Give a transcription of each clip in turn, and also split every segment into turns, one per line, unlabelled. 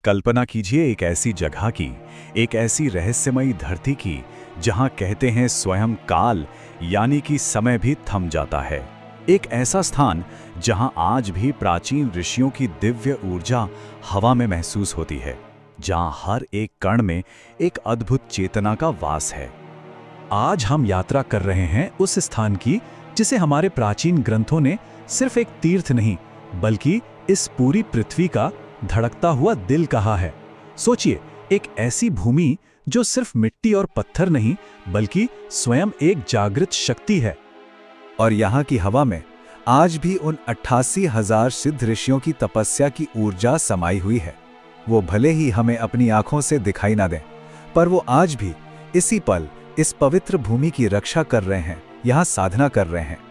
कल्पना कीजिए एक ऐसी जगह की, एक ऐसी रहस्यमयी धरती की, जहां कहते हैं स्वयं काल यानी कि समय भी थम जाता है। एक ऐसा स्थान जहां आज भी प्राचीन ऋषियों की दिव्य ऊर्जा हवा में महसूस होती है, जहां हर एक कण में एक अद्भुत चेतना का वास है। आज हम यात्रा कर रहे हैं उस स्थान की जिसे हमारे प्राचीन ग्रंथों ने सिर्फ एक तीर्थ नहीं बल्कि इस पूरी पृथ्वी का धड़कता हुआ दिल कहा है। सोचिए, एक ऐसी भूमि जो सिर्फ मिट्टी और पत्थर नहीं बल्कि स्वयं एक जागृत शक्ति है।
और यहाँ की हवा में आज भी उन 88,000 सिद्ध ऋषियों की तपस्या की ऊर्जा समाई हुई है। वो भले ही हमें अपनी आंखों से दिखाई ना दें, पर वो आज भी इसी पल इस पवित्र भूमि की रक्षा कर रहे हैं, यहाँ साधना कर रहे हैं।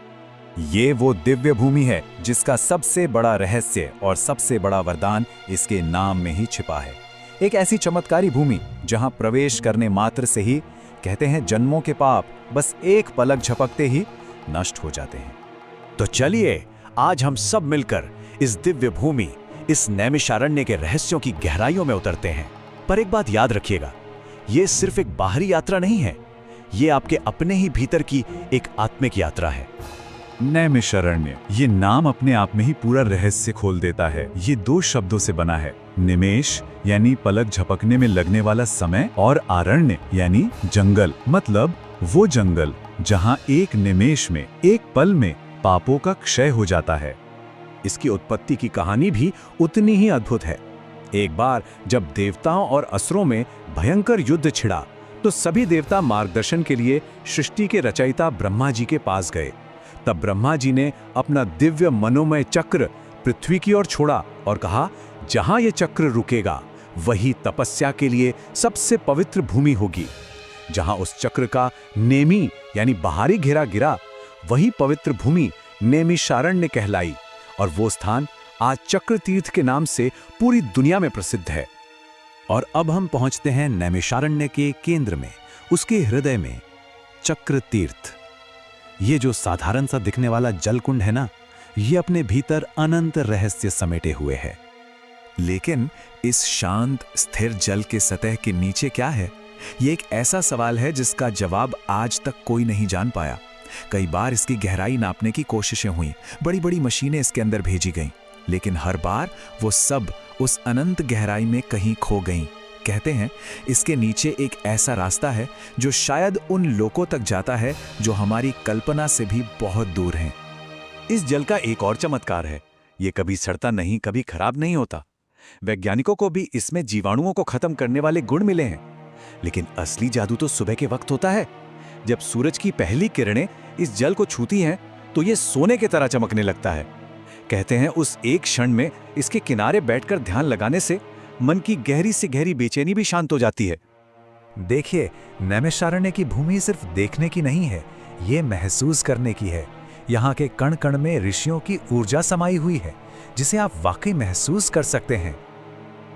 ये वो दिव्य भूमि है जिसका सबसे बड़ा रहस्य और सबसे बड़ा वरदान इसके नाम में ही छिपा है। एक ऐसी चमत्कारी भूमि जहां प्रवेश करने मात्र से ही कहते हैं जन्मों के पाप बस एक पलक झपकते ही नष्ट हो जाते हैं। तो चलिए आज हम सब मिलकर इस दिव्य भूमि, इस नैमिषारण्य के रहस्यों की गहराइयों में उतरते हैं। पर एक बात याद रखिएगा, ये सिर्फ एक बाहरी यात्रा नहीं है, ये आपके अपने ही भीतर की एक आत्मिक यात्रा है।
नैमिषारण्य, ये नाम अपने आप में ही पूरा रहस्य खोल देता है। ये 2 शब्दों से बना है, निमेष यानी पलक झपकने में लगने वाला समय और आरण्य यानी जंगल, मतलब वो जंगल जहां एक निमेष में, एक पल में पापों का क्षय हो जाता है।
इसकी उत्पत्ति की कहानी भी उतनी ही अद्भुत है। एक बार जब देवताओं और असुरों में भयंकर युद्ध छिड़ा तो सभी देवता मार्गदर्शन के लिए सृष्टि के रचयिता ब्रह्मा जी के पास गए। तब ब्रह्मा जी ने अपना दिव्य मनोमय चक्र पृथ्वी की ओर छोड़ा और कहा, जहां यह चक्र रुकेगा वही तपस्या के लिए सबसे पवित्र भूमि होगी। जहां उस चक्र का नेमि यानी बाहरी घेरा गिरा, वही पवित्र भूमि नैमिषारण्य कहलाई और वो स्थान आज चक्र तीर्थ के नाम से पूरी दुनिया में प्रसिद्ध है। और अब हम पहुंचते हैं नैमिषारण्य के केंद्र में, उसके हृदय में चक्र तीर्थ। ये जो साधारण सा दिखने वाला जल कुंड है ना, ये अपने भीतर अनंत रहस्य समेटे हुए है।
लेकिन इस शांत स्थिर जल के सतह के नीचे क्या है, ये एक ऐसा सवाल है जिसका जवाब आज तक कोई नहीं जान पाया। कई बार इसकी गहराई नापने की कोशिशें हुई, बड़ी बड़ी मशीनें इसके अंदर भेजी गईं, लेकिन हर बार वो सब उस अनंत गहराई में कहीं खो गईं। कहते हैं इसके नीचे एक ऐसा रास्ता है जो शायद उन लोकों तक जाता है जो हमारी कल्पना से भी बहुत दूर हैं।
इस जल का एक और चमत्कार है, ये कभी सड़ता नहीं, कभी खराब नहीं होता। वैज्ञानिकों को भी इसमें जीवाणुओं को खत्म करने वाले गुण मिले हैं। लेकिन असली जादू तो सुबह के वक्त होता है, जब सूरज की पहली किरणें इस जल को छूती हैं तो ये सोने की तरह चमकने लगता है। कहते हैं उस एक क्षण में इसके किनारे बैठकर ध्यान लगाने से मन की गहरी से गहरी बेचैनी भी शांत हो जाती है।
देखिए, नैमिषारण्य की भूमि सिर्फ देखने की नहीं है, ये महसूस करने की है। यहाँ के कण कण में ऋषियों की ऊर्जा समाई हुई है जिसे आप वाकई महसूस कर सकते हैं।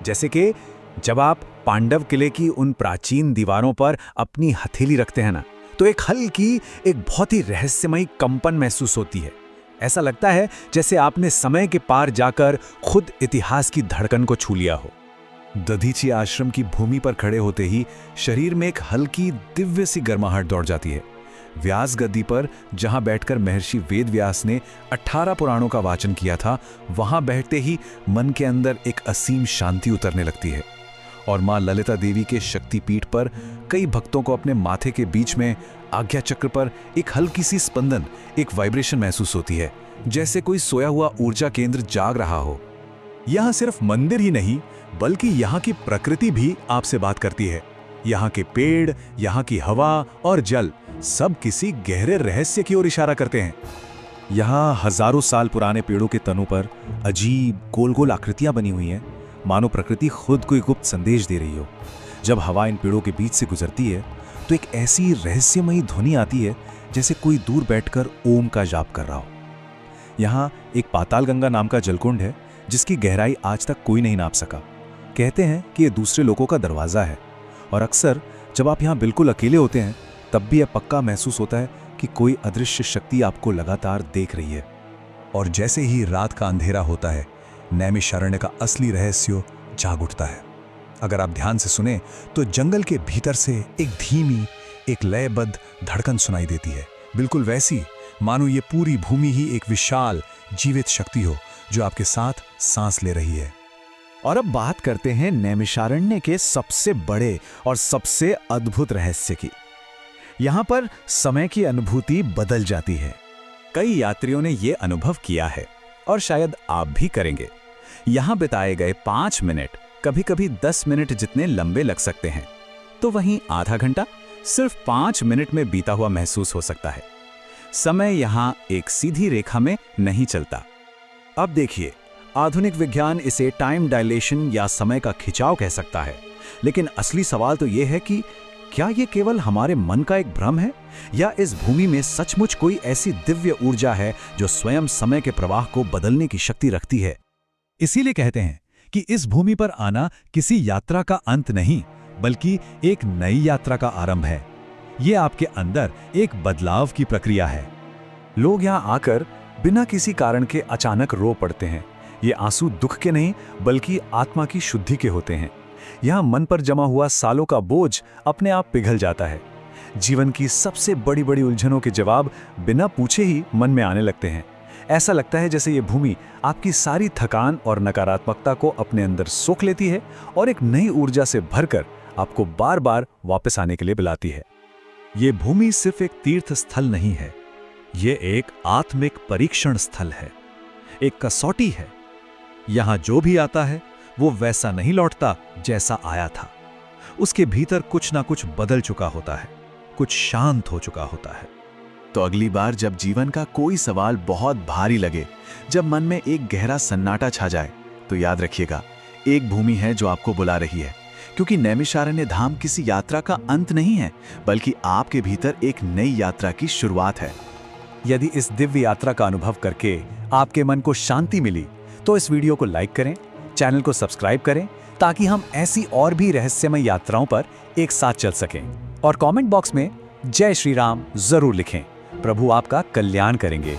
जैसे कि जब आप पांडव किले की उन प्राचीन दीवारों पर अपनी हथेली रखते हैं ना, तो एक हल्की, एक बहुत ही रहस्यमयी कंपन महसूस होती है। ऐसा लगता है जैसे आपने समय के पार जाकर खुद इतिहास की धड़कन को छू लिया हो।
दधीची आश्रम की भूमि पर खड़े होते ही शरीर में एक हल्की दिव्य सी गर्माहट दौड़ जाती है। व्यास गद्दी पर जहां बैठकर महर्षि वेद व्यास ने 18 पुराणों का वाचन किया था, वहां बैठते ही मन के अंदर एक असीम शांति उतरने लगती है। और मां ललिता देवी के शक्तिपीठ पर कई भक्तों को अपने माथे के बीच में आज्ञा चक्र पर एक हल्की सी स्पंदन, एक वाइब्रेशन महसूस होती है, जैसे कोई सोया हुआ ऊर्जा केंद्र जाग रहा हो।
यहाँ सिर्फ मंदिर ही नहीं बल्कि यहाँ की प्रकृति भी आपसे बात करती है। यहाँ के पेड़, यहाँ की हवा और जल सब किसी गहरे रहस्य की ओर इशारा करते हैं।
यहाँ हजारों साल पुराने पेड़ों के तनों पर अजीब गोल गोल आकृतियां बनी हुई हैं, मानो प्रकृति खुद कोई गुप्त संदेश दे रही हो। जब हवा इन पेड़ों के बीच से गुजरती है तो एक ऐसी रहस्यमयी ध्वनि आती है जैसे कोई दूर बैठकर ओम का जाप कर रहा हो। यहाँ एक पाताल गंगा नाम का जलकुंड है जिसकी गहराई आज तक कोई नहीं नाप सका। कहते हैं कि यह दूसरे लोगों का दरवाजा है, और अक्सर जब आप यहाँ बिल्कुल अकेले होते हैं तब भी यह पक्का महसूस होता है कि कोई अदृश्य शक्ति आपको लगातार देख रही है।
और जैसे ही रात का अंधेरा होता है, नैमिषारण्य का असली रहस्य जाग उठता है।
अगर आप ध्यान से सुने तो जंगल के भीतर से एक धीमी, एक लयबद्ध धड़कन सुनाई देती है, बिल्कुल वैसी मानो ये पूरी भूमि ही एक विशाल जीवित शक्ति हो जो आपके साथ सांस ले रही है।
और अब बात करते हैं नैमिषारण्य के सबसे बड़े और सबसे अद्भुत रहस्य की। यहां पर समय की अनुभूति बदल जाती है।
कई यात्रियों ने ये अनुभव किया है और शायद आप भी करेंगे। यहाँ बिताए गए 5 मिनट कभी-कभी 10 मिनट जितने लंबे लग सकते हैं, तो वहीं आधा घंटा सिर्फ 5 मिनट में बीता हुआ महसूस हो सकता है। समय यहाँ एक सीधी रेखा में नहीं चलता। अब देखिए, आधुनिक विज्ञान इसे टाइम डायलेशन या समय का खिंचाव कह सकता है, लेकिन असली सवाल तो ये है कि क्या ये केवल हमारे मन का एक भ्रम है या इस भूमि में सचमुच कोई ऐसी दिव्य ऊर्जा है जो स्वयं समय के प्रवाह को बदलने की शक्ति रखती है।
इसीलिए कहते हैं कि इस भूमि पर आना किसी यात्रा का अंत नहीं, बल्कि एक नई यात्रा का आरंभ है। ये आपके अंदर एक बदलाव की प्रक्रिया है।
लोग यहाँ आकर बिना किसी कारण के अचानक रो पड़ते हैं। ये आंसू दुख के नहीं बल्कि आत्मा की शुद्धि के होते हैं। यहाँ मन पर जमा हुआ सालों का बोझ अपने आप पिघल जाता है। जीवन की सबसे बड़ी बड़ी उलझनों के जवाब बिना पूछे ही मन में आने लगते हैं। ऐसा लगता है जैसे ये भूमि आपकी सारी थकान और नकारात्मकता को अपने अंदर सोख लेती है और एक नई ऊर्जा से भरकर आपको बार बार वापस आने के लिए बुलाती है।
ये भूमि सिर्फ एक तीर्थ स्थल नहीं है, ये एक आत्मिक परीक्षण स्थल है, एक कसौटी है। यहां जो भी आता है वो वैसा नहीं लौटता जैसा आया था। उसके भीतर कुछ ना कुछ बदल चुका होता है, कुछ शांत हो चुका होता है।
तो अगली बार जब जीवन का कोई सवाल बहुत भारी लगे, जब मन में एक गहरा सन्नाटा छा जाए, तो याद रखिएगा, एक भूमि है जो आपको बुला रही है, क्योंकि नैमिषारण्य धाम किसी यात्रा का अंत नहीं है, बल्कि आपके भीतर एक नई यात्रा की शुरुआत है।
यदि इस दिव्य यात्रा का अनुभव करके आपके मन को शांति मिली, तो इस वीडियो को लाइक करें, चैनल को सब्सक्राइब करें, ताकि हम ऐसी और भी रहस्यमय यात्राओं पर एक साथ चल सकें। और कमेंट बॉक्स में जय श्री राम जरूर लिखें। प्रभु आपका कल्याण करेंगे।